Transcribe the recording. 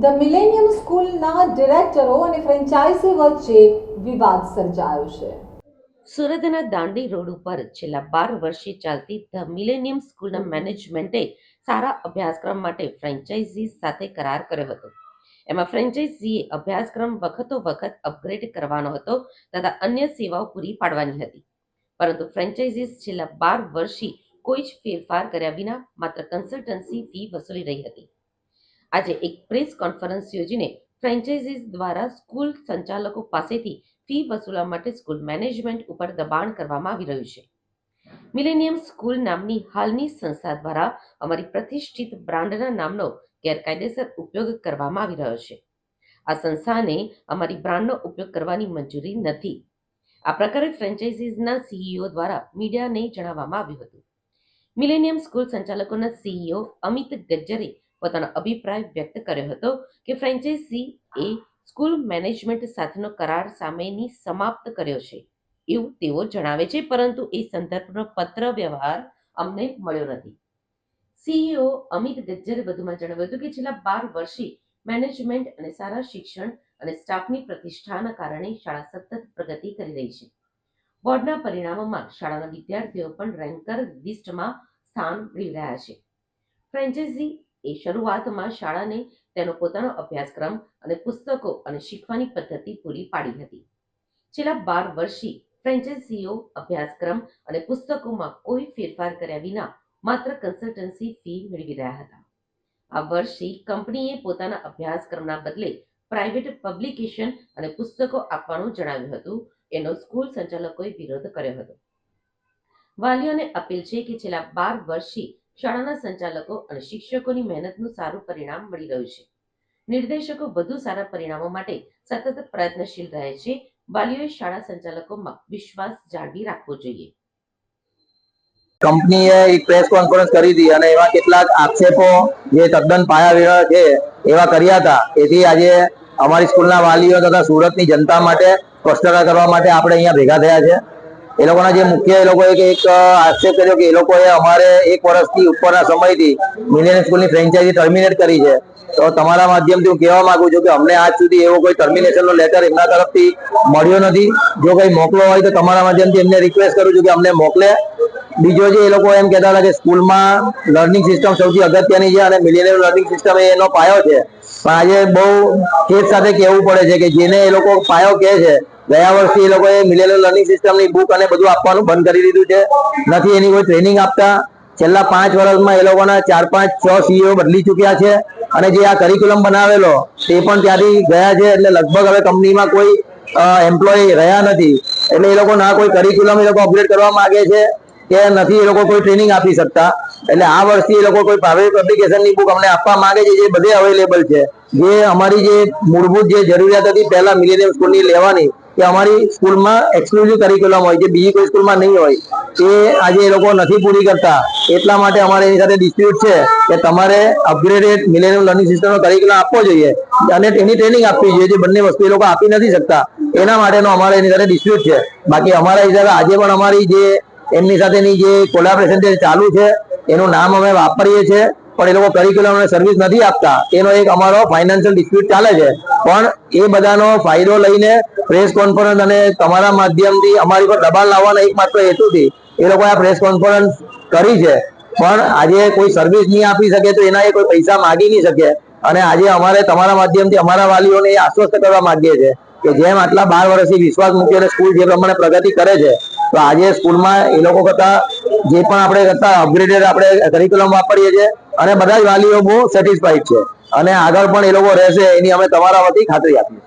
The millennium સ્કૂલના ડિરેક્ટરો અને franchise વચ્ચે વિવાદ સર્જાયો છે. સુરતના દાંડી રોડ ઉપર છેલ્લા 12 વર્ષથી ચાલતી ધ મિલેનિયમ સ્કૂલના મેનેજમેન્ટે સારા અભ્યાસક્રમ માટે ફ્રેન્ચાઇઝી સાથે કરાર કર્યો હતો. એમાં ફ્રેન્ચાઇઝીએ અભ્યાસક્રમ વખત અપગ્રેડ કરવાનો હતો તથા અન્ય સેવાઓ પૂરી પાડવાની હતી. પરંતુ ફ્રેન્ચાઇઝી છેલ્લા 12 વર્ષથી કોઈ જ ફેરફાર કર્યા વિના માત્ર કન્સલ્ટન્સી ફી વસૂલી રહી હતી. આજે એક પ્રેસ કોન્ફરન્સ યોજીને ફ્રેન્ચાઇઝીસ દ્વારા સ્કૂલ સંચાલકો પાસેથી ફી વસૂલવા માટે સ્કૂલ મેનેજમેન્ટ ઉપર દબાણ કરવામાં આવી રહ્યું છે. મિલેનિયમ સ્કૂલ નામની હાલની સંસ્થા દ્વારા અમારી પ્રતિષ્ઠિત બ્રાન્ડના નામનો ગેરકાયદેસર ઉપયોગ કરવામાં આવી રહ્યો છે. આ સંસ્થાને અમારી બ્રાન્ડનો ઉપયોગ કરવાની મંજૂરી નથી. આ પ્રકારે ફ્રેન્ચાઇઝીના સીઈઓ દ્વારા મીડિયાને જણાવવામાં આવ્યું હતું. મિલેનિયમ સ્કૂલ સંચાલકોના સીઈઓ અમિત ગજ્જરે પોતાનો અભિપ્રાય વ્યક્ત કર્યો હતો કે ફ્રેન્ચાઇઝી એ સ્કૂલ મેનેજમેન્ટ સાથેનો કરાર સામેની સમાપ્ત કર્યો છે એવું તેઓ જણાવે છે, પરંતુ એ સંદર્ભનો પત્ર વ્યવહાર અમને મળ્યો નથી. સીઈઓ અમિત ગજ્જરે વધુમાં જણાવ્યું હતું કે છેલ્લા 12 વર્ષથી મેનેજમેન્ટ અને સારા શિક્ષણ અને સ્ટાફની પ્રતિષ્ઠાના કારણે શાળા સતત પ્રગતિ કરી રહી છે. બોર્ડના પરિણામોમાં શાળાના વિદ્યાર્થીઓ પણ રેન્કર લિસ્ટમાં સ્થાન મેળવી રહ્યા છે. ફ્રેન્ચાઇઝી એ શરૂઆતમાં શાળાને તેનો પોતાનો અભ્યાસક્રમ અને પુસ્તકો અને શીખવાની પદ્ધતિ પૂરી પાડી હતી. છેલ્લા 12 વર્ષથી ફ્રેન્ચાઇઝીઓ અભ્યાસક્રમ અને પુસ્તકોમાં કોઈ ફેરફાર કર્યા વિના માત્ર કન્સલ્ટન્સી ફી મેળવી રહ્યા હતા. આ વર્ષથી કંપનીએ પોતાના અભ્યાસક્રમના બદલે પ્રાઇવેટ પબ્લિકેશન અને પુસ્તકો આપવાનું જણાવ્યું હતું. એનો સ્કૂલ સંચાલકોએ વિરોધ કર્યો હતો. વાલીઓને અપીલ છે કે છેલ્લા 12 વર્ષથી શાળાના સંચાલકો અને શિક્ષકોની મહેનતનું સારું પરિણામ મળી રહ્યું છે. નિર્દેશકો વધુ સારા પરિણામો માટે સતત પ્રયત્નશીલ રહે છે. વાલીઓએ શાળા સંચાલકોમાં વિશ્વાસ જાળવી રાખવો જોઈએ. કંપનીએ એક પ્રેસ કોન્ફરન્સ કરી હતી અને એવા કેટલાક આક્ષેપો જે તદ્દન પાયાવિહોણા છે એવા કર્યા હતા. તેથી આજે અમારી સ્કૂલના વાલીઓ તથા સુરતની જનતા માટે સ્પષ્ટતા કરવા માટે આપણે અહીંયા ભેગા થયા છે. એ લોકોના જે મુખ્ય એ લોકોએ એક આક્ષેપ કર્યો કે એ લોકોએ અમારે 1 વર્ષથી ઉપરના સમયથી મિલેનિયમ સ્કૂલની ફ્રેન્ચાઇઝી ટર્મિનેટ કરી છે. તો તમારા માધ્યમથી હું કહેવા માંગુ છું કે અમને આજ સુધી એવો કોઈ ટર્મિનેશનનો લેટર એમના તરફથી મળ્યો નથી. જો કંઈ મોકલો હોય તો તમારા માધ્યમથી એમને રિક્વેસ્ટ કરું છું કે અમને મોકલે. બીજો જે એ લોકો એમ કહેતા હતા કે સ્કૂલમાં લર્નિંગ સિસ્ટમ સૌથી અગત્યની છે અને મિલેનિયમ લર્નિંગ સિસ્ટમ એનો પાયો છે. પણ આજે બહુ ખેદ સાથે કહેવું પડે છે કે જેને એ લોકો પાયો કહે છે, ગયા વર્ષથી એ લોકોએ મિલેનિયમ લર્નિંગ સિસ્ટમની બુક અને બધું આપવાનું બંધ કરી દીધું છે. નથી એની કોઈ ટ્રેનિંગ આપતા. છેલ્લા 5 વર્ષમાં એ લોકોના 4, 5, 6 સીઈઓ બદલી ચૂક્યા છે અને જે આ કરિક્યુલમ બનાવેલો તે પણ ત્યાંથી ગયા છે. એટલે લગભગ હવે કંપનીમાં કોઈ એમ્પ્લોય રહ્યા નથી. એટલે એ લોકો ના કોઈ કરિક્યુલમ એ લોકો અપગ્રેડ કરવા માંગે છે કે નથી એ લોકો કોઈ ટ્રેનિંગ આપી શકતા. એટલે આ વર્ષથી એ લોકો કોઈ પ્રાઇવેટ પબ્લિકેશનની બુક અમને આપવા માંગે છે, જે બધે અવેલેબલ છે. જે અમારી જે મૂળભૂત જે જરૂરિયાત હતી પહેલા મિલેનિયમ સ્કૂલની લેવાની, કે અમારી સ્કૂલમાં એક્સક્લુઝિવ કરિક્યુલમ હોય જે બીજી કોઈ સ્કૂલમાં નહીં હોય, એ આજે એ લોકો નથી પૂરી કરતા. એટલા માટે અમારે એની સાથે ડિસ્પ્યુટ છે કે તમારે અપગ્રેડેડ મિલેનિયમ લર્નિંગ સિસ્ટમનો કરિક્યુલમ આપવો જોઈએ અને એની ટ્રેનિંગ આપવી જોઈએ. જે બંને વસ્તુ એ લોકો આપી નથી શકતા, એના માટેનો અમારે એની સાથે ડિસ્પ્યુટ છે. બાકી અમારા હિસાબે આજે પણ અમારી જે એમની સાથેની જે કોલેબોરેશન ચાલુ છે એનું નામ અમે વાપરીએ છીએ, પણ એ લોકો કરિક્યુલમ અને સર્વિસ નથી આપતા. એનો એક અમારો ફાઇનાન્શિયલ ડિસ્પ્યુટ ચાલે છે. પણ એ બધાનો ફાયદો લઈને પ્રેસ કોન્ફરન્સ અને તમારા માધ્યમથી અમારી પર દબાણ લાવવાના એકમાત્ર હેતુથી એ લોકોએ આ પ્રેસ કોન્ફરન્સ કરી છે. પણ આજે કોઈ સર્વિસ નહીં આપી શકે તો એના કોઈ પૈસા માગી નહીં શકે. અને આજે અમારે તમારા માધ્યમથી અમારા વાલીઓને એ આશ્વસ્ત કરવા માંગીએ છીએ કે જેમ આટલા 12 વર્ષથી વિશ્વાસ મૂકી અને સ્કૂલ જે પ્રમાણે પ્રગતિ કરે છે, તો આજે સ્કૂલમાં એ લોકો કરતા જે પણ આપણે કરતા અપગ્રેડેડ આપણે કરિક્યુલમ વાપરીએ છીએ અને બધા જ વાલીઓ બહુ સેટિસ્ફાઈડ છે અને આગળ પણ એ લોકો રહેશે એની અમે તમારા વતી ખાતરી આપીએ છીએ.